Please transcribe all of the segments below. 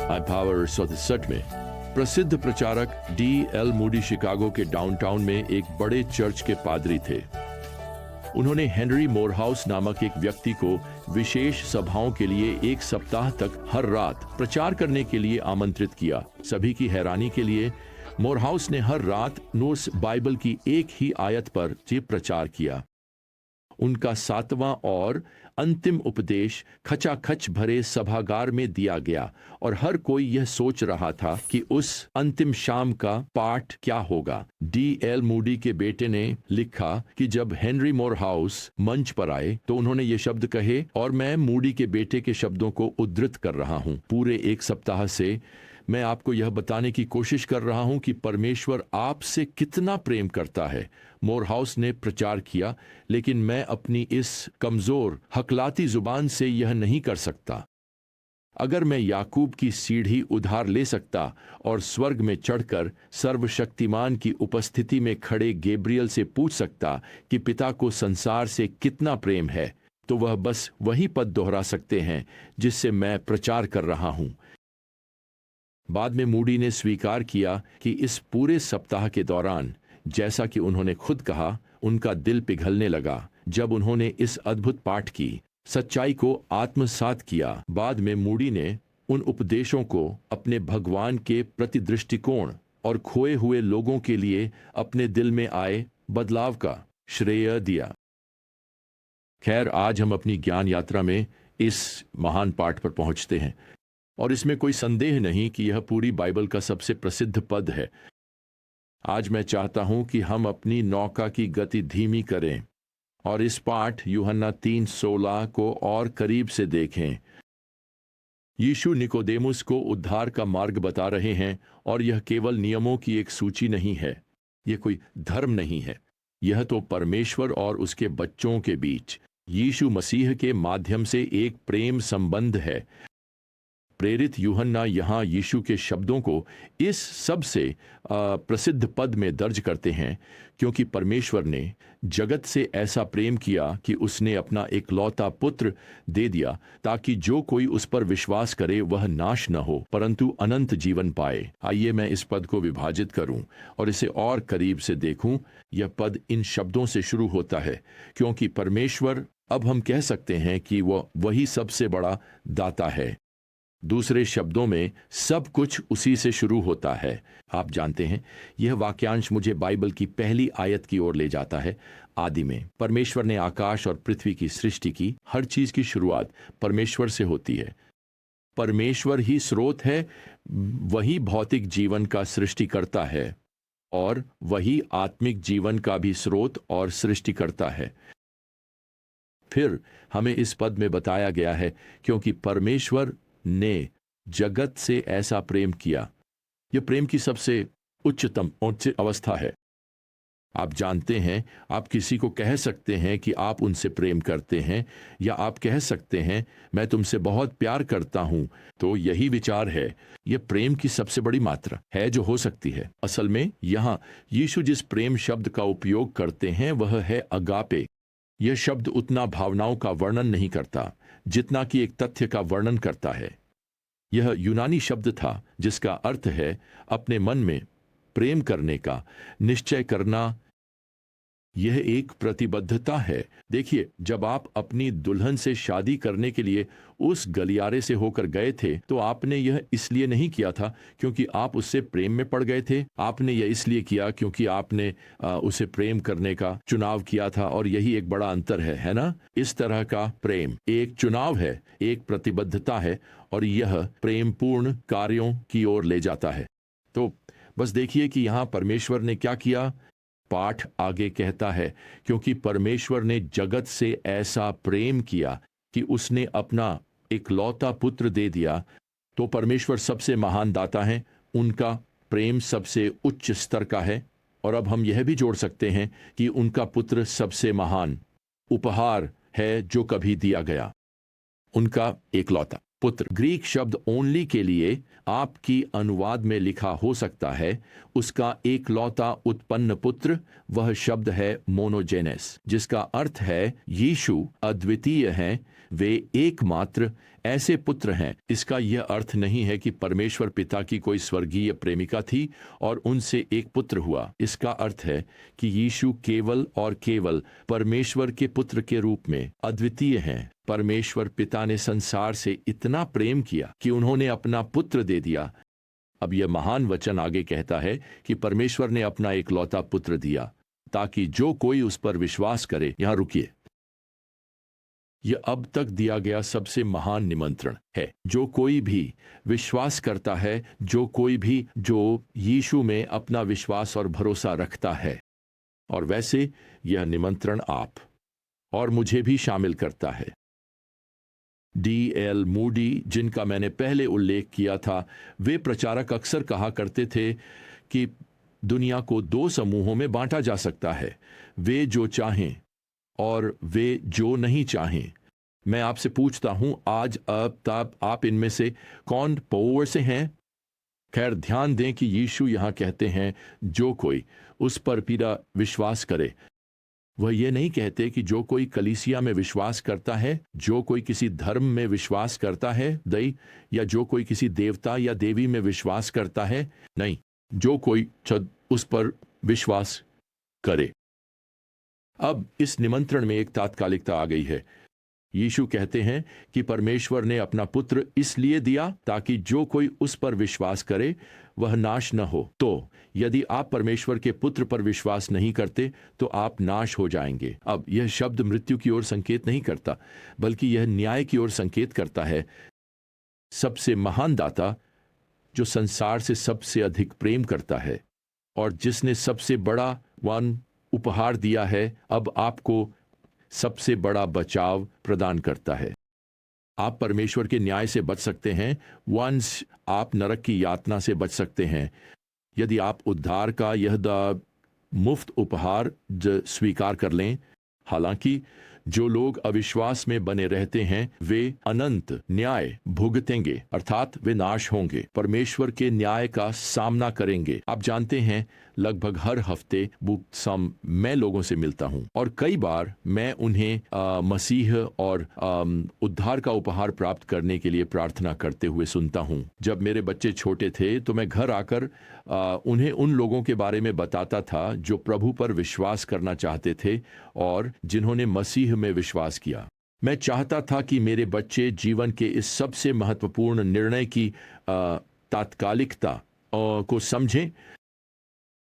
Power 67 में प्रसिद्ध प्रचारक D.L. मूडी शिकागो के डाउनटाउन में एक बड़े चर्च के पादरी थे। उन्होंने हेनरी मोरहाउस नामक एक व्यक्ति को विशेष सभाओं के लिए 1 सप्ताह तक हर रात प्रचार करने के लिए आमंत्रित किया। सभी की हैरानी के लिए मोरहाउस ने हर रात उस बाइबल की एक ही आयत पर ये प्रचार किया। उनका 7वां और अंतिम उपदेश खचाखच भरे सभागार में दिया गया और हर कोई यह सोच रहा था कि उस अंतिम शाम का पाठ क्या होगा। D.L. मूडी के बेटे ने लिखा कि जब हेनरी मोरहाउस मंच पर आए तो उन्होंने ये शब्द कहे, और मैं मूडी के बेटे के शब्दों को उद्धृत कर रहा हूँ। पूरे 1 सप्ताह से मैं आपको यह बताने की कोशिश कर रहा हूं कि परमेश्वर आपसे कितना प्रेम करता है, मोरहाउस ने प्रचार किया, लेकिन मैं अपनी इस कमजोर हकलाती जुबान से यह नहीं कर सकता। अगर मैं याकूब की सीढ़ी उधार ले सकता और स्वर्ग में चढ़कर सर्वशक्तिमान की उपस्थिति में खड़े गैब्रियल से पूछ सकता कि पिता को संसार से कितना प्रेम है, तो वह बस वही पद दोहरा सकते हैं जिससे मैं प्रचार कर रहा हूं। बाद में मूडी ने स्वीकार किया कि इस पूरे सप्ताह के दौरान, जैसा कि उन्होंने खुद कहा, उनका दिल पिघलने लगा जब उन्होंने इस अद्भुत पाठ की सच्चाई को आत्मसात किया। बाद में मूडी ने उन उपदेशों को अपने भगवान के प्रति दृष्टिकोण और खोए हुए लोगों के लिए अपने दिल में आए बदलाव का श्रेय दिया। खैर, आज हम अपनी ज्ञान यात्रा में इस महान पाठ पर पहुंचते हैं और इसमें कोई संदेह नहीं कि यह पूरी बाइबल का सबसे प्रसिद्ध पद है। आज मैं चाहता हूं कि हम अपनी नौका की गति धीमी करें और इस पाठ यूहन्ना 3:16 को और करीब से देखें। यीशु निकोदेमुस को उद्धार का मार्ग बता रहे हैं और यह केवल नियमों की एक सूची नहीं है, यह कोई धर्म नहीं है, यह तो परमेश्वर और उसके बच्चों के बीच यीशु मसीह के माध्यम से एक प्रेम संबंध है। प्रेरित यूहन्ना यहाँ यीशु के शब्दों को इस सबसे प्रसिद्ध पद में दर्ज करते हैं, क्योंकि परमेश्वर ने जगत से ऐसा प्रेम किया कि उसने अपना इकलौता पुत्र दे दिया, ताकि जो कोई उस पर विश्वास करे वह नाश न हो परंतु अनंत जीवन पाए। आइए मैं इस पद को विभाजित करूं और इसे और करीब से देखूं। यह पद इन शब्दों से शुरू होता है, क्योंकि परमेश्वर, अब हम कह सकते हैं कि वह वही सबसे बड़ा दाता है। दूसरे शब्दों में, सब कुछ उसी से शुरू होता है। आप जानते हैं, यह वाक्यांश मुझे बाइबल की पहली आयत की ओर ले जाता है। आदि में परमेश्वर ने आकाश और पृथ्वी की सृष्टि की। हर चीज की शुरुआत परमेश्वर से होती है। परमेश्वर ही स्रोत है, वही भौतिक जीवन का सृष्टिकर्ता है और वही आत्मिक जीवन का भी स्रोत और सृष्टिकर्ता है। फिर हमें इस पद में बताया गया है, क्योंकि परमेश्वर ने जगत से ऐसा प्रेम किया। यह प्रेम की सबसे उच्चतम अवस्था है। आप जानते हैं, आप किसी को कह सकते हैं कि आप उनसे प्रेम करते हैं, या आप कह सकते हैं मैं तुमसे बहुत प्यार करता हूं। तो यही विचार है, यह प्रेम की सबसे बड़ी मात्रा है जो हो सकती है। असल में यहां यीशु जिस प्रेम शब्द का उपयोग करते हैं वह है अगापे। यह शब्द उतना भावनाओं का वर्णन नहीं करता जितना कि एक तथ्य का वर्णन करता है। यह यूनानी शब्द था जिसका अर्थ है अपने मन में प्रेम करने का निश्चय करना। यह एक प्रतिबद्धता है। देखिए, जब आप अपनी दुल्हन से शादी करने के लिए उस गलियारे से होकर गए थे, तो आपने यह इसलिए नहीं किया था क्योंकि आप उससे प्रेम में पड़ गए थे। आपने यह इसलिए किया क्योंकि आपने उसे प्रेम करने का चुनाव किया था। और यही एक बड़ा अंतर है ना? इस तरह का प्रेम एक चुनाव है, एक प्रतिबद्धता है, और यह प्रेम पूर्ण कार्यों की ओर ले जाता है। तो बस देखिए कि यहाँ परमेश्वर ने क्या किया। पाठ आगे कहता है, क्योंकि परमेश्वर ने जगत से ऐसा प्रेम किया कि उसने अपना इकलौता पुत्र दे दिया। तो परमेश्वर सबसे महान दाता है, उनका प्रेम सबसे उच्च स्तर का है। और अब हम यह भी जोड़ सकते हैं कि उनका पुत्र सबसे महान उपहार है जो कभी दिया गया, उनका इकलौता पुत्र। ग्रीक शब्द ओनली के लिए आपकी अनुवाद में लिखा हो सकता है उसका एकलौता उत्पन्न पुत्र, वह शब्द है मोनोजेनेस, जिसका अर्थ है यीशु अद्वितीय हैं, वे एकमात्र ऐसे पुत्र हैं। इसका यह अर्थ नहीं है कि परमेश्वर पिता की कोई स्वर्गीय प्रेमिका थी और उनसे एक पुत्र हुआ। इसका अर्थ है कि यीशु केवल और केवल परमेश्वर के पुत्र के रूप में अद्वितीय हैं। परमेश्वर पिता ने संसार से इतना प्रेम किया कि उन्होंने अपना पुत्र दे दिया। अब यह महान वचन आगे कहता है कि परमेश्वर ने अपना एकलौता पुत्र दिया ताकि जो कोई उस पर विश्वास करे। यहां रुकिए, यह अब तक दिया गया सबसे महान निमंत्रण है। जो कोई भी विश्वास करता है, जो कोई भी जो यीशु में अपना विश्वास और भरोसा रखता है, और वैसे यह निमंत्रण आप और मुझे भी शामिल करता है। D.L. मूडी, जिनका मैंने पहले उल्लेख किया था, वे प्रचारक अक्सर कहा करते थे कि दुनिया को दो समूहों में बांटा जा सकता है, वे जो चाहें और वे जो नहीं चाहें। मैं आपसे पूछता हूं, आज अब तब आप इनमें से कौन पोवर से हैं? खैर, ध्यान दें कि यीशु यहां कहते हैं जो कोई उस पर पीरा विश्वास करे। वह ये नहीं कहते कि जो कोई कलीसिया में विश्वास करता है, जो कोई किसी धर्म में विश्वास करता है दई, या जो कोई किसी देवता या देवी में विश्वास करता है। नहीं, जो कोई उस पर विश्वास करे। अब इस निमंत्रण में एक तात्कालिकता आ गई है। यीशु कहते हैं कि परमेश्वर ने अपना पुत्र इसलिए दिया ताकि जो कोई उस पर विश्वास करे वह नाश न हो। तो यदि आप परमेश्वर के पुत्र पर विश्वास नहीं करते तो आप नाश हो जाएंगे। अब यह शब्द मृत्यु की ओर संकेत नहीं करता, बल्कि यह न्याय की ओर संकेत करता है। सबसे महान दाता, जो संसार से सबसे अधिक प्रेम करता है और जिसने सबसे बड़ा उपहार दिया है, अब आपको सबसे बड़ा बचाव प्रदान करता है। आप परमेश्वर के न्याय से बच सकते हैं। वंश आप नरक की यातना से बच सकते हैं यदि आप उद्धार का यह मुफ्त उपहार स्वीकार कर लें। हालांकि जो लोग अविश्वास में बने रहते हैं वे अनंत न्याय भुगतेंगे, अर्थात वे नाश होंगे, परमेश्वर के न्याय का सामना करेंगे। आप जानते हैं, लगभग हर हफ्ते मैं लोगों से मिलता हूं और कई बार मैं उन्हें मसीह और उद्धार का उपहार प्राप्त करने के लिए प्रार्थना करते हुए सुनता हूं। जब मेरे बच्चे छोटे थे तो मैं घर आकर उन्हें उन लोगों के बारे में बताता था जो प्रभु पर विश्वास करना चाहते थे और जिन्होंने मसीह में विश्वास किया। मैं चाहता था कि मेरे बच्चे जीवन के इस सबसे महत्वपूर्ण निर्णय की तात्कालिकता को समझें।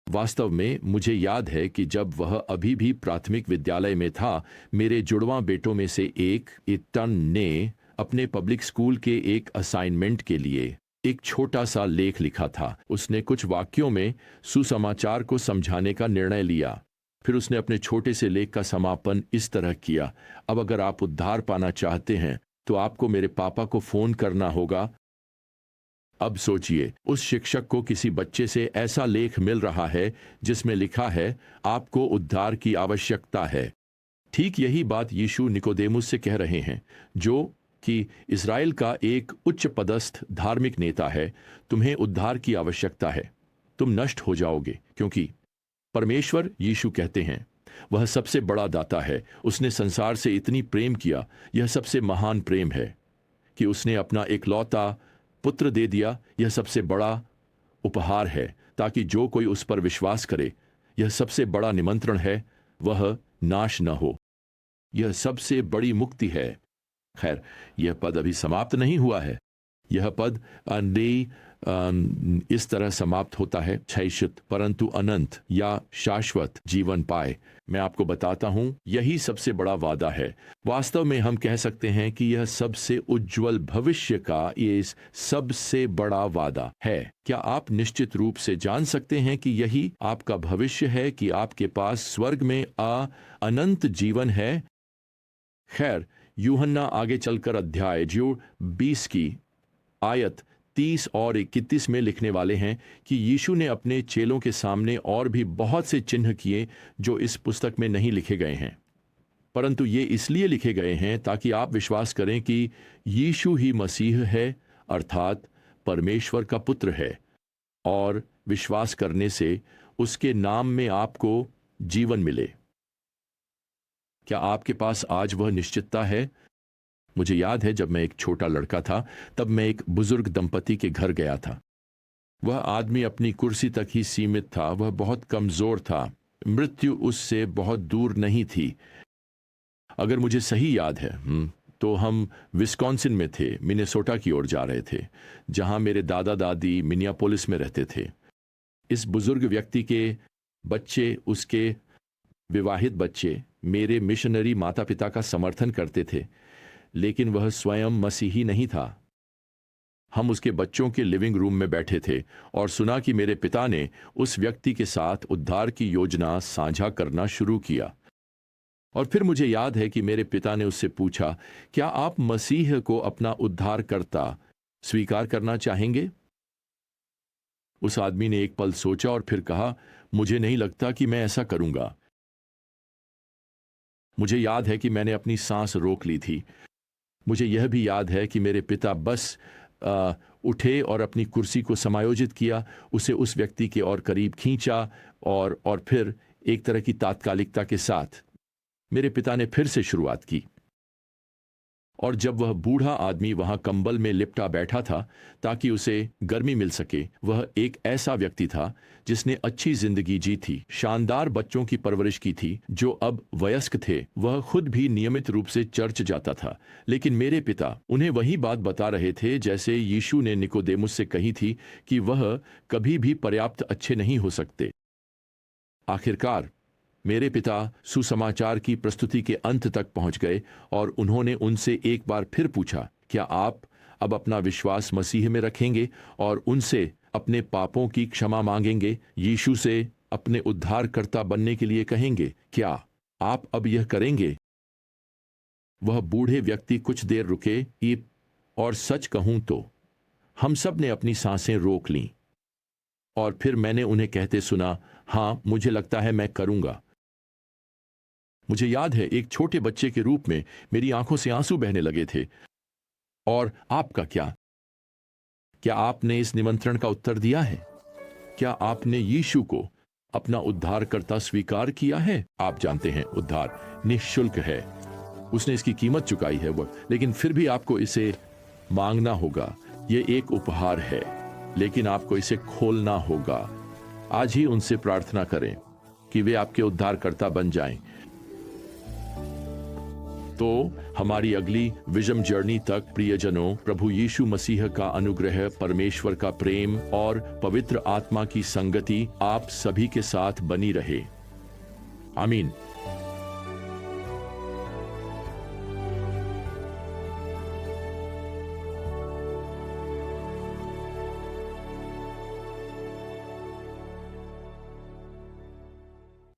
वास्तव में मुझे याद है कि जब वह अभी भी प्राथमिक विद्यालय में था, मेरे जुड़वां बेटों में से एक इतन ने अपने पब्लिक स्कूल के एक असाइनमेंट के लिए एक छोटा सा लेख लिखा था। उसने कुछ वाक्यों में सुसमाचार को समझाने का निर्णय लिया। फिर उसने अपने छोटे से लेख का समापन इस तरह किया, अब अगर आप उद्धार पाना चाहते हैं तो आपको मेरे पापा को फोन करना होगा। अब सोचिए, उस शिक्षक को किसी बच्चे से ऐसा लेख मिल रहा है जिसमें लिखा है आपको उद्धार की आवश्यकता है। ठीक यही बात यीशु निकोदेमुस से कह रहे हैं, जो कि इज़राइल का एक उच्च पदस्थ धार्मिक नेता है। तुम्हें उद्धार की आवश्यकता है, तुम नष्ट हो जाओगे, क्योंकि परमेश्वर, यीशु कहते हैं, वह सबसे बड़ा दाता है। उसने संसार से इतनी प्रेम किया, यह सबसे महान प्रेम है कि उसने अपना एकलौता पुत्र दे दिया। यह सबसे बड़ा उपहार है ताकि जो कोई उस पर विश्वास करे। यह सबसे बड़ा निमंत्रण है, वह नाश न हो। यह सबसे बड़ी मुक्ति है। खैर, यह पद अभी समाप्त नहीं हुआ है। यह पद इस तरह समाप्त होता है, क्षैषित परंतु अनंत या शाश्वत जीवन पाए। मैं आपको बताता हूं, यही सबसे बड़ा वादा है। वास्तव में हम कह सकते हैं कि यह सबसे उज्जवल भविष्य का ये सबसे बड़ा वादा है। क्या आप निश्चित रूप से जान सकते हैं कि यही आपका भविष्य है, कि आपके पास स्वर्ग में अनंत जीवन है? खैर, यूहन्ना आगे चलकर अध्याय 20 की आयत 30 और 31 में लिखने वाले हैं कि यीशु ने अपने चेलों के सामने और भी बहुत से चिन्ह किए जो इस पुस्तक में नहीं लिखे गए हैं। परंतु ये इसलिए लिखे गए हैं ताकि आप विश्वास करें कि यीशु ही मसीह है, अर्थात परमेश्वर का पुत्र है, और विश्वास करने से उसके नाम में आपको जीवन मिले। क्या आपके पास आज वह निश्चितता है? मुझे याद है जब मैं एक छोटा लड़का था, तब मैं एक बुजुर्ग दंपति के घर गया था। वह आदमी अपनी कुर्सी तक ही सीमित था, वह बहुत कमजोर था, मृत्यु उससे बहुत दूर नहीं थी। अगर मुझे सही याद है तो हम विस्कॉन्सिन में थे, मिनेसोटा की ओर जा रहे थे, जहां मेरे दादा दादी मिनियापोलिस में रहते थे। इस बुजुर्ग व्यक्ति के बच्चे, उसके विवाहित बच्चे, मेरे मिशनरी माता पिता का समर्थन करते थे, लेकिन वह स्वयं मसीही नहीं था। हम उसके बच्चों के लिविंग रूम में बैठे थे और सुना कि मेरे पिता ने उस व्यक्ति के साथ उद्धार की योजना साझा करना शुरू किया। और फिर मुझे याद है कि मेरे पिता ने उससे पूछा, क्या आप मसीह को अपना उद्धारकर्ता स्वीकार करना चाहेंगे? उस आदमी ने एक पल सोचा और फिर कहा, मुझे नहीं लगता कि मैं ऐसा करूंगा। मुझे याद है कि मैंने अपनी सांस रोक ली थी। मुझे यह भी याद है कि मेरे पिता बस उठे और अपनी कुर्सी को समायोजित किया, उसे उस व्यक्ति के और करीब खींचा और फिर एक तरह की तात्कालिकता के साथ मेरे पिता ने फिर से शुरुआत की। और जब वह बूढ़ा आदमी वहां कंबल में लिपटा बैठा था ताकि उसे गर्मी मिल सके, वह एक ऐसा व्यक्ति था जिसने अच्छी जिंदगी जी थी, शानदार बच्चों की परवरिश की थी जो अब वयस्क थे। वह खुद भी नियमित रूप से चर्च जाता था, लेकिन मेरे पिता उन्हें वही बात बता रहे थे जैसे यीशु ने निकोदेमुस से कही थी कि वह कभी भी पर्याप्त अच्छे नहीं हो सकते। आखिरकार मेरे पिता सुसमाचार की प्रस्तुति के अंत तक पहुंच गए और उन्होंने उनसे एक बार फिर पूछा, क्या आप अब अपना विश्वास मसीह में रखेंगे और उनसे अपने पापों की क्षमा मांगेंगे, यीशु से अपने उद्धारकर्ता बनने के लिए कहेंगे? क्या आप अब यह करेंगे? वह बूढ़े व्यक्ति कुछ देर रुके और सच कहूं तो हम सब ने अपनी सांसें रोक लीं। और फिर मैंने उन्हें कहते सुना, हाँ, मुझे लगता है मैं करूंगा। मुझे याद है एक छोटे बच्चे के रूप में मेरी आंखों से आंसू बहने लगे थे। और आपका क्या आपने इस निमंत्रण का उत्तर दिया है? क्या आपने यीशु को अपना उद्धारकर्ता स्वीकार किया है? आप जानते हैं, उद्धार निःशुल्क है, उसने इसकी कीमत चुकाई है लेकिन फिर भी आपको इसे मांगना होगा। यह एक उपहार है, लेकिन आपको इसे खोलना होगा। आज ही उनसे प्रार्थना करें कि वे आपके उद्धारकर्ता बन जाएं। तो हमारी अगली विजन जर्नी तक प्रियजनों, प्रभु यीशु मसीह का अनुग्रह, परमेश्वर का प्रेम और पवित्र आत्मा की संगति आप सभी के साथ बनी रहे। आमीन।